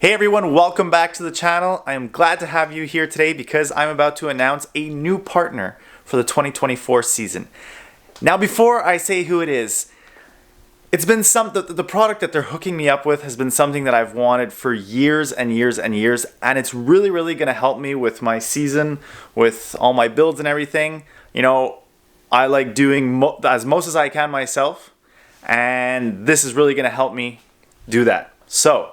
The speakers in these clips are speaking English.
Hey everyone, welcome back to the channel. I am glad to have you here today because I'm about to announce a new partner for the 2024 season. Now before I say who it is, it's been the product that they're hooking me up with has been something that I've wanted for years and years and years, and it's really going to help me with my season, with all my builds and everything. You know, I like doing as most as I can myself, and this is really going to help me do that. So,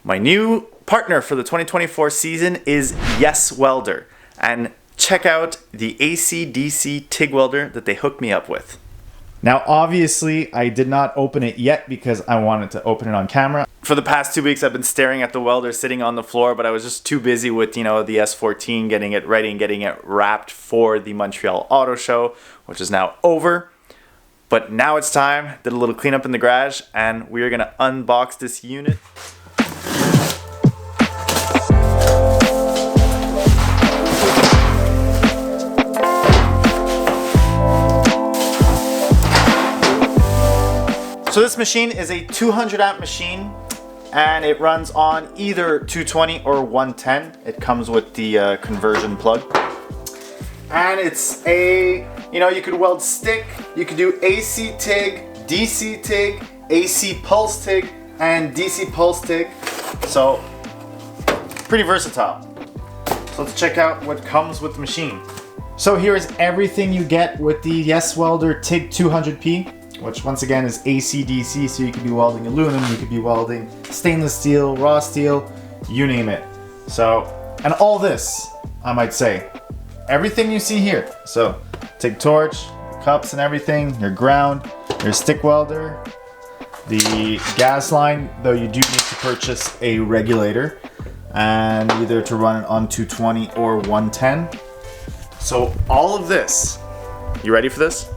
my new partner for the 2024 season is Yes Welder, and check out the AC/DC TIG welder that they hooked me up with. Now obviously I did not open it yet because I wanted to open it on camera. For the past 2 weeks I've been staring at the welder sitting on the floor, but I was just too busy with, the S14, getting it ready and getting it wrapped for the Montreal Auto Show, which is now over. But now it's time. Did a little cleanup in the garage and we are gonna unbox this unit. So this machine is a 200 amp machine and it runs on either 220 or 110. It comes with the conversion plug. And it's you could weld stick, you could do AC TIG, DC TIG, AC pulse TIG, and DC pulse TIG. So pretty versatile. So let's check out what comes with the machine. So here is everything you get with the Yes Welder TIG 200P. Which once again is AC/DC, so you could be welding aluminum, you could be welding stainless steel, raw steel, you name it. So, and all this, I might say, everything you see here. So, TIG torch, cups and everything, your ground, your stick welder, the gas line, though you do need to purchase a regulator, and either to run it on 220 or 110. So all of this, you ready for this?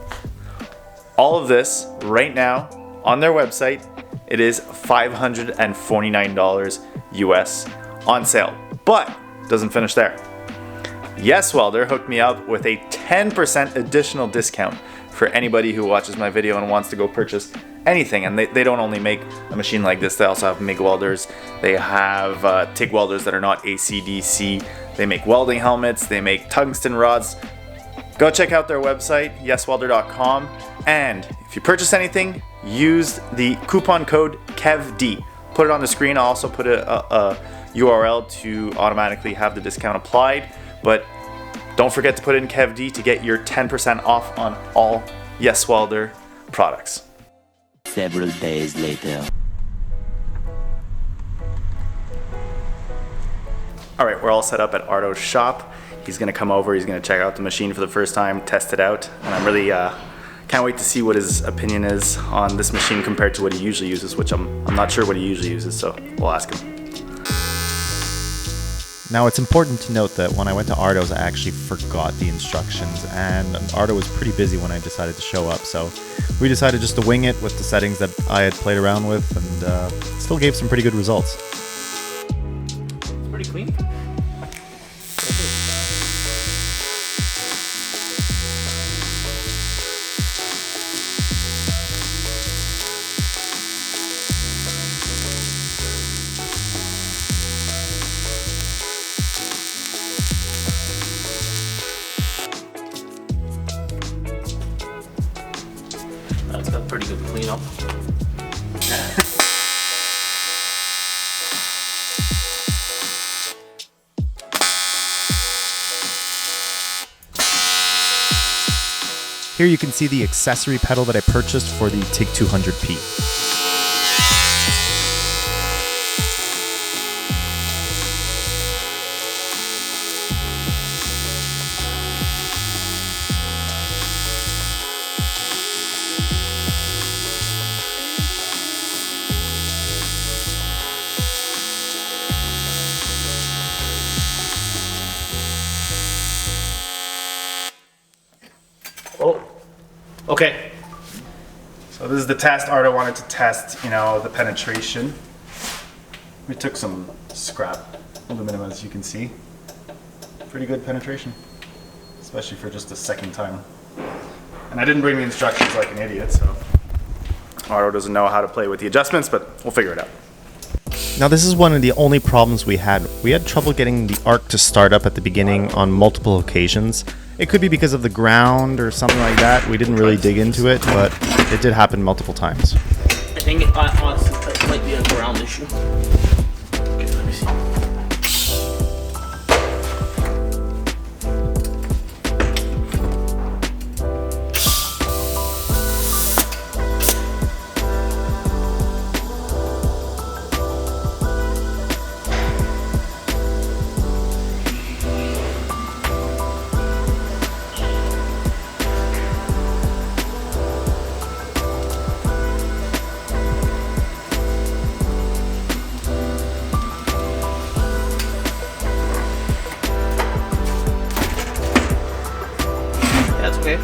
All of this right now on their website, it is $549 US on sale. But doesn't finish there. Yes Welder hooked me up with a 10% additional discount for anybody who watches my video and wants to go purchase anything. And they don't only make a machine like this, they also have MIG welders. They have TIG welders that are not AC/DC. They make welding helmets, they make tungsten rods. Go check out their website, yeswelder.com, and if you purchase anything, use the coupon code KEVD. Put it on the screen. I'll also put a URL to automatically have the discount applied, but don't forget to put in KEVD to get your 10% off on all Yes Welder products. Several days later. All right, we're all set up at Ardo's shop. He's gonna come over, he's gonna check out the machine for the first time, test it out, and I'm really can't wait to see what his opinion is on this machine compared to what he usually uses, which I'm not sure what he usually uses, so we'll ask him. Now it's important to note that when I went to Ardo's I actually forgot the instructions, and Ardo was pretty busy when I decided to show up, so we decided just to wing it with the settings that I had played around with, and still gave some pretty good results. It's pretty clean. That's got pretty good cleanup. Here you can see the accessory pedal that I purchased for the TIG 200P. Oh, okay. So this is the test. Ardo wanted to test, the penetration. We took some scrap aluminum, as you can see. Pretty good penetration, especially for just the second time. And I didn't bring the instructions like an idiot, so Ardo doesn't know how to play with the adjustments, but we'll figure it out. Now this is one of the only problems we had. We had trouble getting the arc to start up at the beginning on multiple occasions. It could be because of the ground or something like that. We didn't really dig into it, but it did happen multiple times. I think it honestly it might be a ground issue. Okay, let me see. That's okay.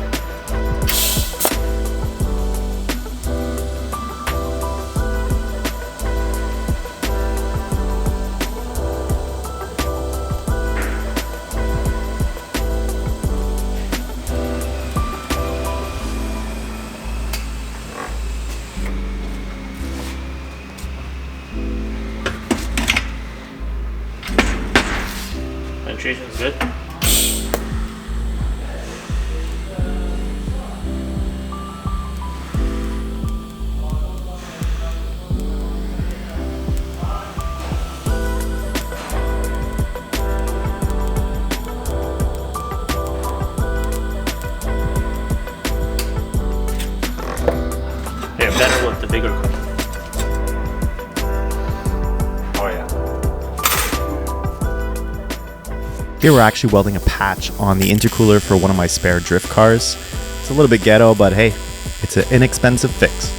Penetration's good. Yeah, better with the bigger cup. Oh yeah. Here we're actually welding a patch on the intercooler for one of my spare drift cars. It's a little bit ghetto, but hey, it's an inexpensive fix.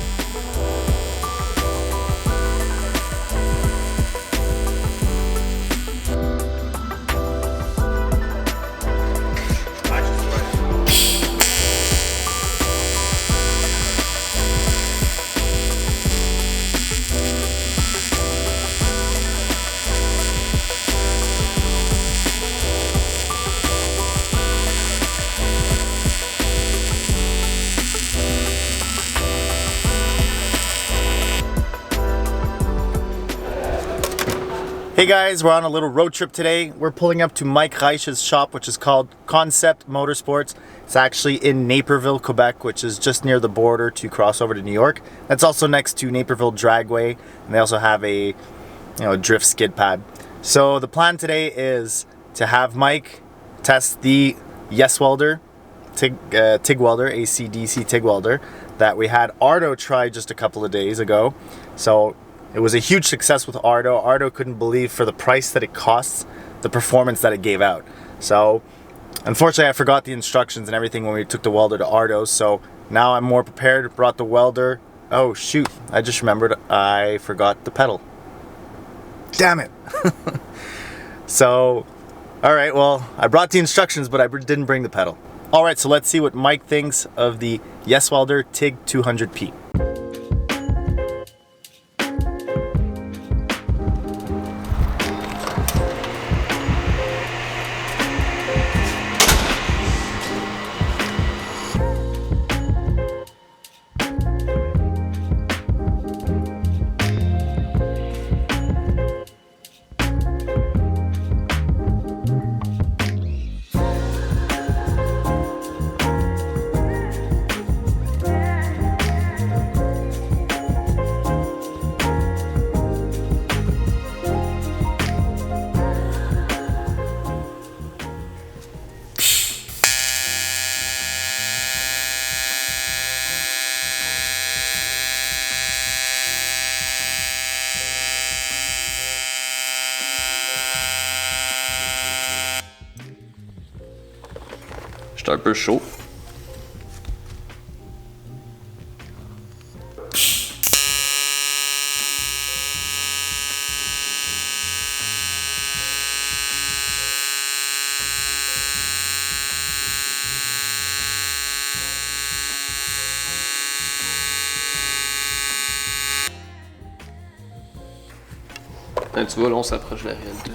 Hey guys, we're on a little road trip today. We're pulling up to Mike Reich's shop, which is called Concept Motorsports. It's actually in Naperville, Quebec, which is just near the border to cross over to New York. That's also next to Naperville Dragway, and they also have a drift skid pad. So the plan today is to have Mike test the Yes Welder, TIG Welder, AC/DC TIG Welder, that we had Ardo try just a couple of days ago. So it was a huge success with Ardo. Ardo couldn't believe for the price that it costs, the performance that it gave out. So unfortunately I forgot the instructions and everything when we took the welder to Ardo's, so now I'm more prepared. Brought the welder. Oh shoot, I just remembered I forgot the pedal. Damn it. So, alright, well, I brought the instructions, but I didn't bring the pedal. Alright, so let's see what Mike thinks of the Yes Welder TIG 200P. J'étais un peu chaud. Hein, tu vois, là, on s'approche de la réalité.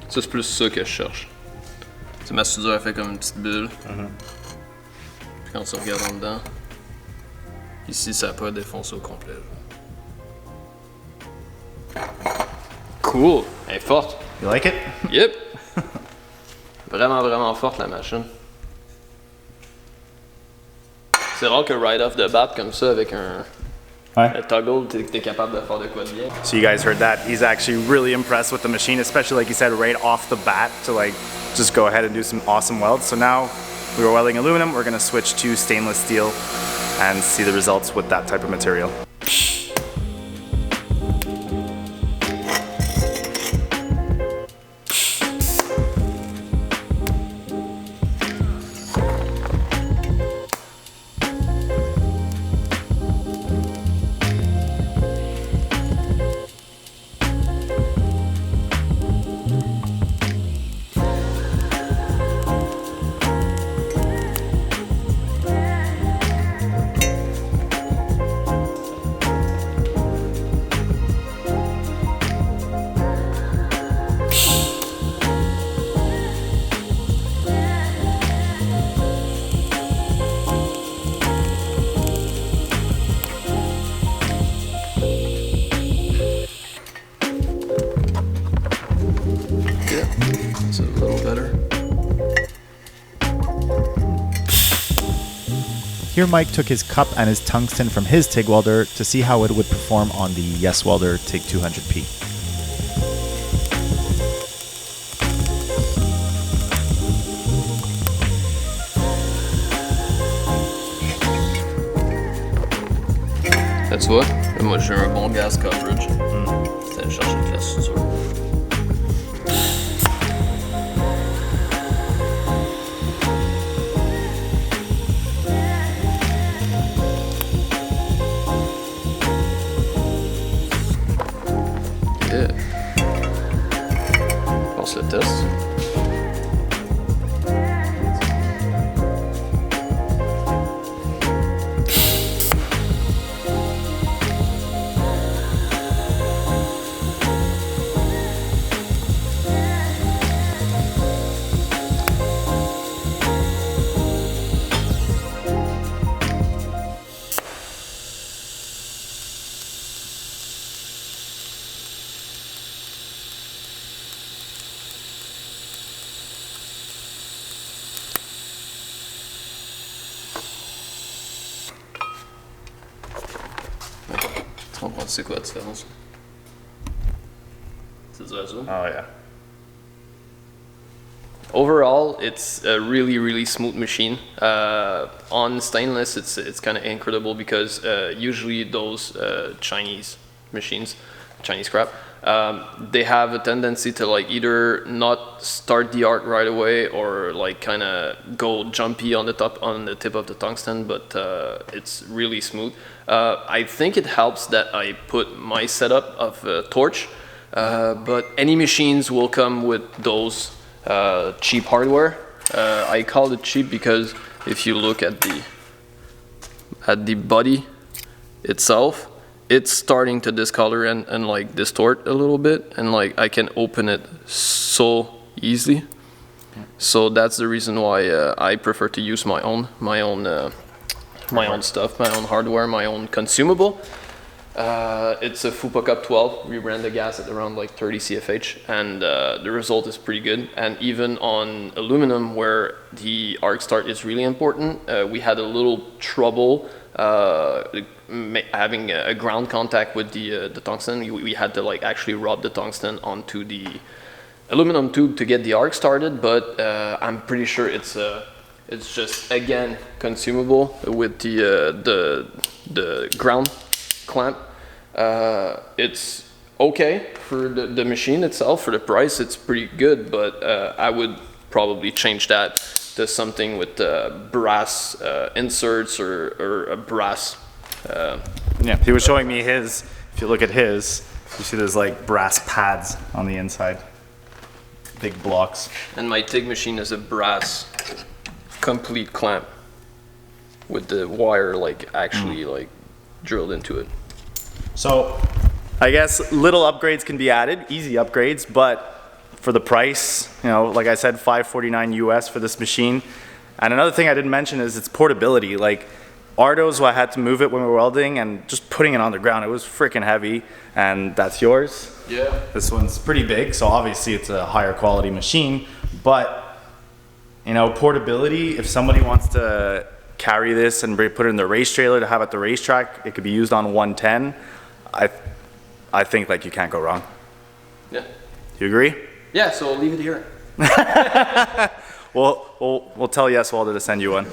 Ça, c'est plus ça que je cherche. C'est ma soudure, elle fait comme une petite bulle. Puis quand tu regardes en dedans, ici, ça n'a pas défoncé au complet. Cool! Elle est forte. You like it? Yep! Vraiment, vraiment forte, la machine. C'est rare que right off the bat, comme ça, avec un toggle, t'es capable de faire de quoi de bien. So you guys heard that. He's actually really impressed with the machine, especially like he said, right off the bat to like just go ahead and do some awesome welds. So now we were welding aluminum, we're gonna switch to stainless steel and see the results with that type of material. It's a little better. Here Mike took his cup and his tungsten from his TIG welder to see how it would perform on the Yes Welder TIG 200P. Tu vois, moi j'ai un bon gas coverage. C'est aller chercher de la soudure. Yeah. Passe le test. Tu comprends c'est quoi la différence? C'est dur ça? Oh yeah. Overall, it's a really smooth machine. On stainless, it's kind of incredible because usually those Chinese machines, Chinese crap, they have a tendency to like either not start the arc right away or like kind of go jumpy on the tip of the tungsten. But it's really smooth. I think it helps that I put my setup of a torch, but any machines will come with those cheap hardware. I call it cheap because if you look at the body itself, it's starting to discolor and like distort a little bit, and like I can open it so easily. So that's the reason why I prefer to use my own stuff, my own hardware, my own consumable. It's a Fupa Cup 12. We ran the gas at around like 30 CFH, and the result is pretty good. And even on aluminum, where the arc start is really important, we had a little trouble having a ground contact with the tungsten. We had to like actually rub the tungsten onto the aluminum tube to get the arc started, but I'm pretty sure it's just again consumable with the ground clamp. It's okay for the machine itself. For the price, it's pretty good, but I would probably change that to something with brass inserts or a brass. Yeah, he was showing me his. If you look at his, you see there's like brass pads on the inside. Big blocks. And my TIG machine is a brass complete clamp with the wire like actually like drilled into it. So I guess little upgrades can be added, easy upgrades, but for the price. You know, like I said, $549 US for this machine. And another thing I didn't mention is its portability. Like Ardo's, I had to move it when we were welding, and just putting it on the ground, it was freaking heavy. And that's yours. Yeah. This one's pretty big, so obviously it's a higher quality machine. But you know, portability. If somebody wants to carry this and put it in their race trailer to have at the racetrack, it could be used on 110. I think like you can't go wrong. Yeah. You agree? Yeah, so leave it here. We'll tell Yes Welder to send you one.